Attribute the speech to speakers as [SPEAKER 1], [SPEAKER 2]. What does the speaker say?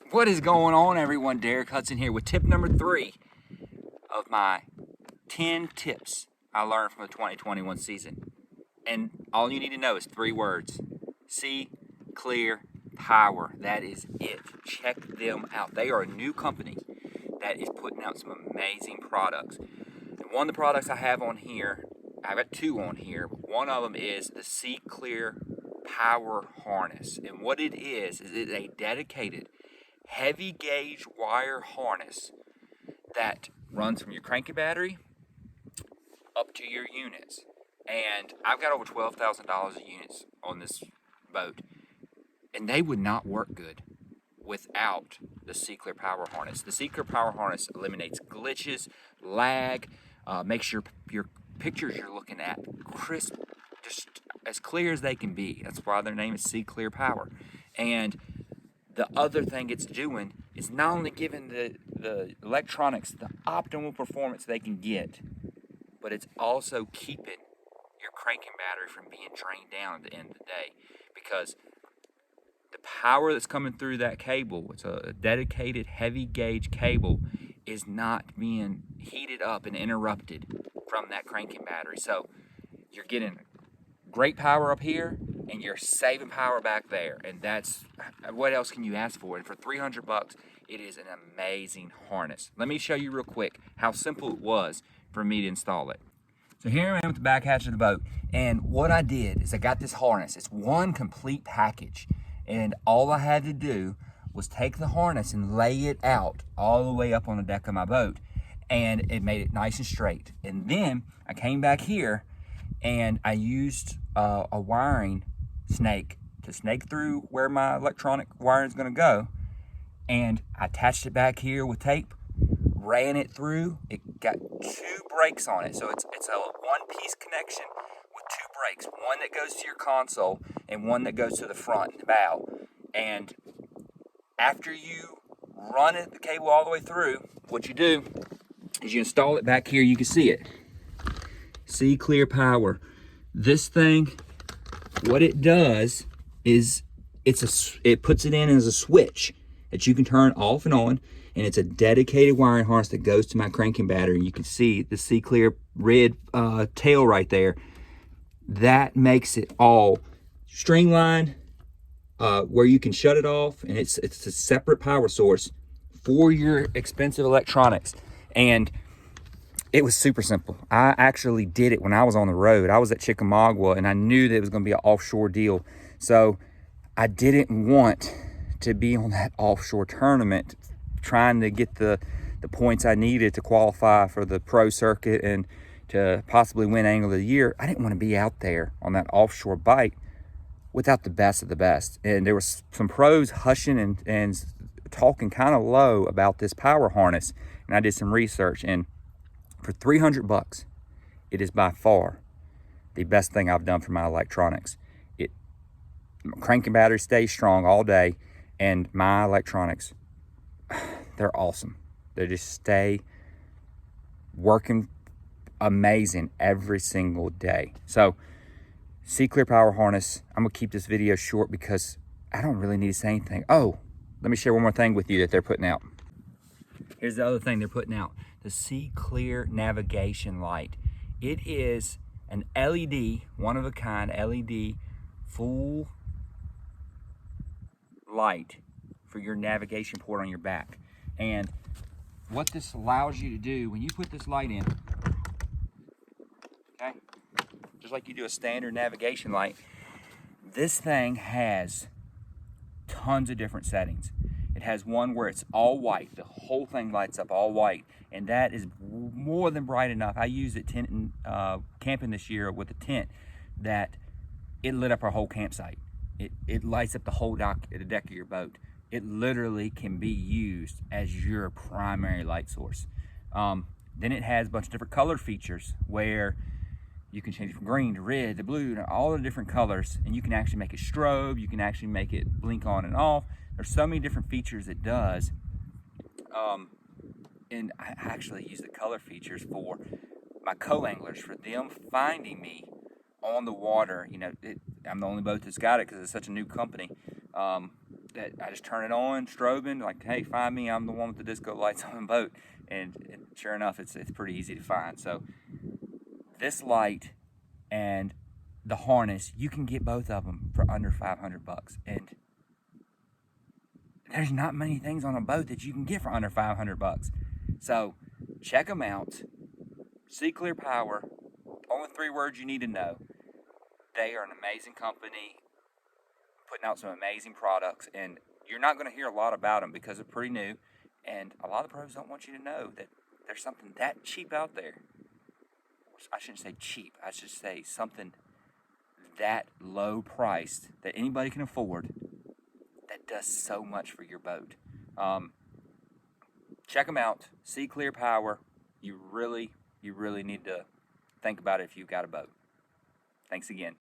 [SPEAKER 1] What is going on, everyone? Derek Hudson here with tip number 3 of my 10 tips I learned from the 2021 season. And all you need to know is 3 words: See Clear Power. That is it. Check them out. They are a new company that is putting out some amazing products. And one of the products I have on here, I've got 2 on here, but one of them is the See Clear Power Harness. And what it is it's a dedicated heavy gauge wire harness that runs from your cranking battery up to your units. And I've got over $12,000 of units on this boat, and they would not work good without the See Clear Power Harness. The See Clear Power Harness eliminates glitches, lag, makes your pictures you're looking at crisp, just as clear as they can be. That's why their name is See Clear Power. And the other thing it's doing is not only giving the electronics the optimal performance they can get, but it's also keeping your cranking battery from being drained down at the end of the day, because the power that's coming through that cable, it's a dedicated heavy gauge cable, is not being heated up and interrupted from that cranking battery. So you're getting great power up here and you're saving power back there, and that's what else can you ask for? And for $300, it is an amazing harness. Let me show you real quick how simple it was for me to install it. So here I am at the back hatch of the boat, and what I did is I got this harness. It's one complete package, and all I had to do was take the harness and lay it out all the way up on the deck of my boat, and it made it nice and straight. And then I came back here and I used a wiring snake to snake through where my electronic wiring is going to go, and I attached it back here with tape, ran it through. It got 2 brakes on it, so it's a one-piece connection with 2 brakes, one that goes to your console and one that goes to the front, the bow. And after you run the cable all the way through, what you do is you install it back here. You can see it. See Clear Power. This thing, what it does is it puts it in as a switch that you can turn off and on, and it's a dedicated wiring harness that goes to my cranking battery. You can see the See Clear red tail right there. That makes it all streamlined, where you can shut it off, and it's a separate power source for your expensive electronics. And it was super simple. I actually did it when I was on the road. I was at Chickamauga, and I knew that it was going to be an offshore deal. So I didn't want to be on that offshore tournament trying to get the points I needed to qualify for the pro circuit and to possibly win Angler of the Year. I didn't want to be out there on that offshore bite without the best of the best. And there was some pros hushing and talking kind of low about this power harness. And I did some research, and for $300, it is by far the best thing I've done for my electronics. Cranking battery stays strong all day, and my electronics, they're awesome. They just stay working amazing every single day. So, See Clear Power Harness. I'm gonna keep this video short because I don't really need to say anything. Oh, let me share one more thing with you that they're putting out. Here's the other thing they're putting out: the See Clear navigation light. It is an LED, one of a kind LED full light for your navigation port on your back. And what this allows you to do when you put this light in, okay, just like you do a standard navigation light, this thing has tons of different settings. It has one where it's all white. The whole thing lights up all white, and that is more than bright enough. I used it camping this year with a tent that it lit up our whole campsite. It lights up the whole deck of your boat. It literally can be used as your primary light source. Then it has a bunch of different color features where you can change it from green to red to blue to all the different colors, and you can actually make it strobe. You can actually make it blink on and off. There's so many different features it does. And I actually use the color features for my co-anglers, for them finding me on the water. You know, I'm the only boat that's got it because it's such a new company. that I just turn it on, strobing, like, hey, find me, I'm the one with the disco lights on the boat. And sure enough, it's pretty easy to find. So this light and the harness, you can get both of them for under $500. And there's not many things on a boat that you can get for under $500. So check them out. Sea Clear Power, only 3 words you need to know. They are an amazing company, putting out some amazing products, and you're not going to hear a lot about them because they're pretty new, and a lot of pros don't want you to know that there's something that cheap out there. I shouldn't say cheap, I should say something that low priced that anybody can afford that does so much for your boat. Check them out, Sea Clear Power. You really need to think about it if you've got a boat. Thanks again.